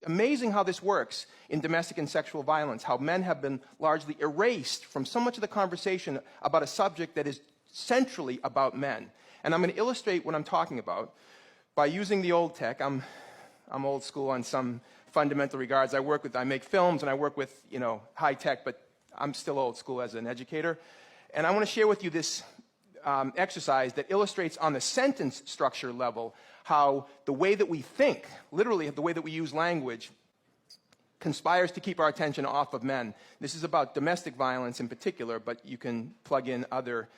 amazing how this works in domestic and sexual violence, how men have been largely erased from so much of the conversation about a subject that is centrally about men. And I'm going to illustrate what I'm talking about by using the old tech. I'm old school on some fundamental regards. I make films and I work with, high tech, but I'm still old school as an educator. And I want to share with you this exercise that illustrates on the sentence structure level how the way that we think, literally the way that we use language, conspires to keep our attention off of men. This is about domestic violence in particular, but you can plug in other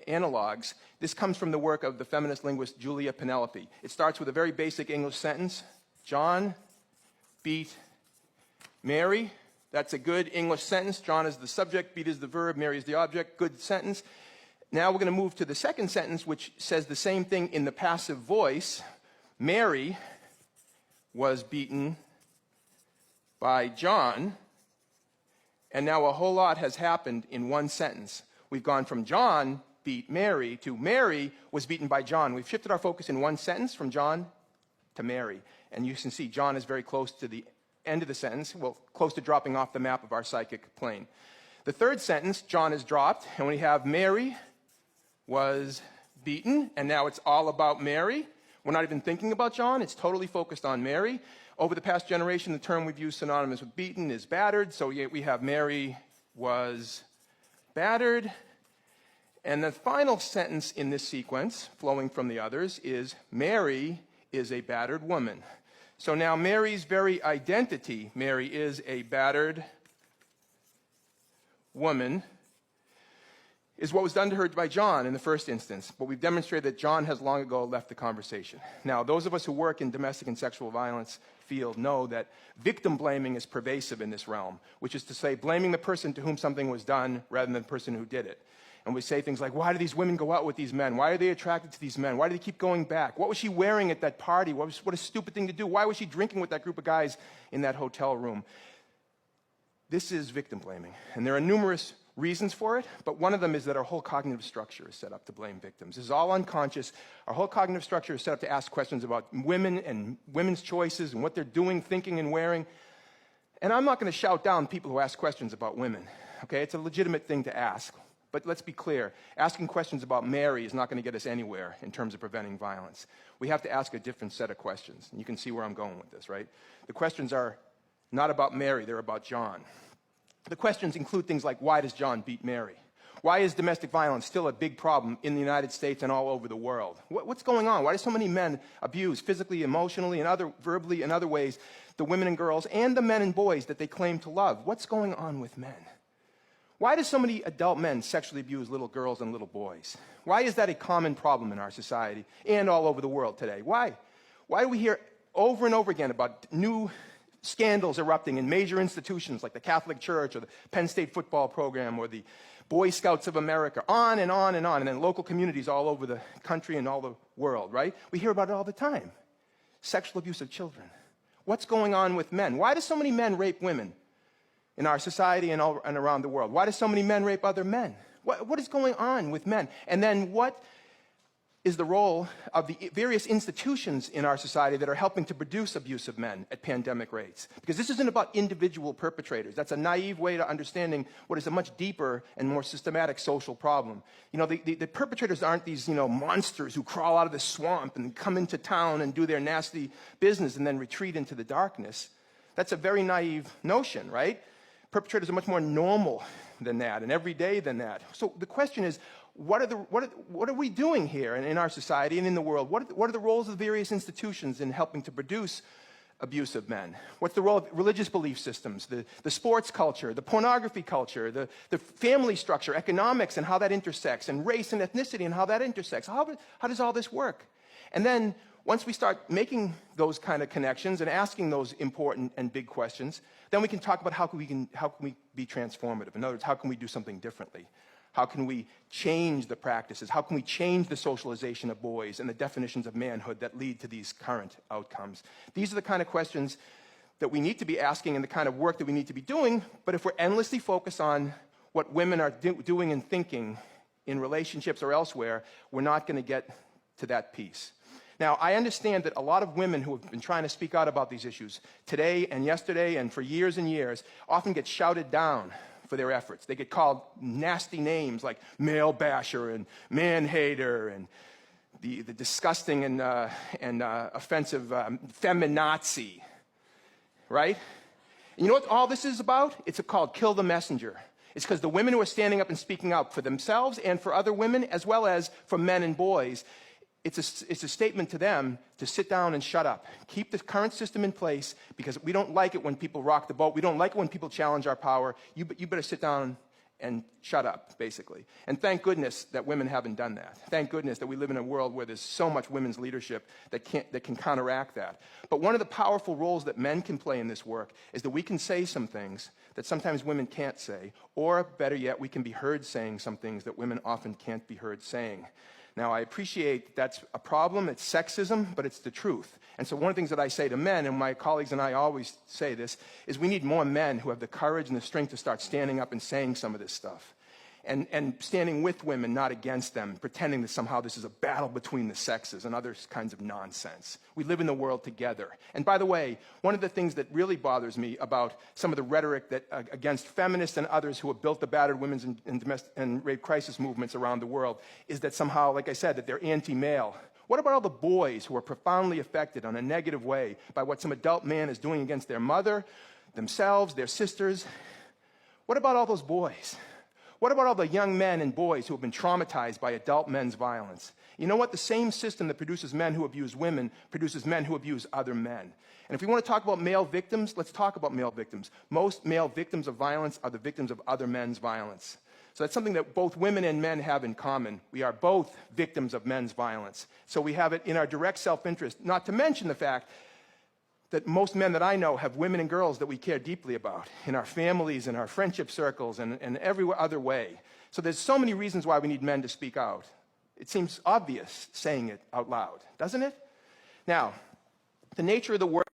analogs. This comes from the work of the feminist linguist Julia Penelope. It starts with a very basic English sentence. John beat Mary. That's a good English sentence. John is the subject, beat is the verb, Mary is the object. Good sentence. Now we're going to move to the second sentence, which says the same thing in the passive voice. Mary was beaten by John. And now a whole lot has happened in one sentence. We've gone from John beat Mary to Mary was beaten by John. We've shifted our focus in one sentence from John to Mary. And you can see John is very close to the end of the sentence, well, close to dropping off the map of our psychic plane. The third sentence, John is dropped, and we have Mary was beaten, and now it's all about Mary. We're not even thinking about John. It's totally focused on Mary. Over the past generation, the term we've used synonymous with beaten is battered, so we have Mary was battered. And the final sentence in this sequence, flowing from the others, is Mary is a battered woman. So now Mary's very identity, Mary is a battered woman, is what was done to her by John in the first instance. But we've demonstrated that John has long ago left the conversation. Now, those of us who work in domestic and sexual violence field know that victim blaming is pervasive in this realm, which is to say blaming the person to whom something was done rather than the person who did it. And we say things like, why do these women go out with these men? Why are they attracted to these men? Why do they keep going back? What was she wearing at that party? What a stupid thing to do. Why was she drinking with that group of guys in that hotel room? This is victim blaming. And there are numerous reasons for it, but one of them is that our whole cognitive structure is set up to blame victims. This is all unconscious. Our whole cognitive structure is set up to ask questions about women and women's choices and what they're doing, thinking, and wearing. And I'm not going to shout down people who ask questions about women. Okay, it's a legitimate thing to ask. But let's be clear, asking questions about Mary is not going to get us anywhere in terms of preventing violence. We have to ask a different set of questions. And you can see where I'm going with this, right? The questions are not about Mary, they're about John. The questions include things like, why does John beat Mary? Why is domestic violence still a big problem in the United States and all over the world? What's going on? Why do so many men abuse physically, emotionally, and verbally and other ways the women and girls and the men and boys that they claim to love? What's going on with men? Why do so many adult men sexually abuse little girls and little boys? Why is that a common problem in our society and all over the world today? Why? Why do we hear over and over again about new scandals erupting in major institutions like the Catholic Church or the Penn State football program or the Boy Scouts of America, on and on and on, and then local communities all over the country and all the world, right? We hear about it all the time. Sexual abuse of children. What's going on with men? Why do so many men rape women in our society and around the world? Why do so many men rape other men? What is going on with men? And then what is the role of the various institutions in our society that are helping to produce abusive men at pandemic rates? Because this isn't about individual perpetrators. That's a naive way to understanding what is a much deeper and more systematic social problem. The perpetrators aren't these, monsters who crawl out of the swamp and come into town and do their nasty business and then retreat into the darkness. That's a very naive notion, right? Perpetrators are much more normal than that and everyday than that. So the question is, what are we doing here in our society and in the world? What are the roles of the various institutions in helping to produce abusive men? What's the role of religious belief systems, the sports culture, the pornography culture, the family structure, economics and how that intersects, and race and ethnicity and how that intersects? How does all this work? And then once we start making those kind of connections and asking those important and big questions, then we can talk about how can we be transformative? In other words, how can we do something differently? How can we change the practices? How can we change the socialization of boys and the definitions of manhood that lead to these current outcomes? These are the kind of questions that we need to be asking and the kind of work that we need to be doing. But if we're endlessly focused on what women are doing and thinking in relationships or elsewhere, we're not going to get to that piece. Now, I understand that a lot of women who have been trying to speak out about these issues today and yesterday and for years and years often get shouted down for their efforts. They get called nasty names like male basher and man hater and the disgusting and offensive feminazi, right? And you know what all this is about? It's called kill the messenger. It's because the women who are standing up and speaking out for themselves and for other women, as well as for men and boys, it's a statement to them to sit down and shut up. Keep the current system in place because we don't like it when people rock the boat. We don't like it when people challenge our power. You better sit down and shut up, basically. And thank goodness that women haven't done that. Thank goodness that we live in a world where there's so much women's leadership that can counteract that. But one of the powerful roles that men can play in this work is that we can say some things that sometimes women can't say, or better yet, we can be heard saying some things that women often can't be heard saying. Now, I appreciate that's a problem, it's sexism, but it's the truth. And so one of the things that I say to men, and my colleagues and I always say this, is we need more men who have the courage and the strength to start standing up and saying some of this stuff. And standing with women, not against them, pretending that somehow this is a battle between the sexes and other kinds of nonsense. We live in the world together. And by the way, one of the things that really bothers me about some of the rhetoric that against feminists and others who have built the battered women's and domestic and rape crisis movements around the world is that somehow, like I said, that they're anti-male. What about all the boys who are profoundly affected in a negative way by what some adult man is doing against their mother, themselves, their sisters? What about all those boys? What about all the young men and boys who have been traumatized by adult men's violence? You know what? The same system that produces men who abuse women produces men who abuse other men. And if we want to talk about male victims, let's talk about male victims. Most male victims of violence are the victims of other men's violence. So that's something that both women and men have in common. We are both victims of men's violence. So we have it in our direct self-interest, not to mention the fact that most men that I know have women and girls that we care deeply about in our families, in our friendship circles, and every other way. So there's so many reasons why we need men to speak out. It seems obvious saying it out loud, doesn't it? Now, the nature of the work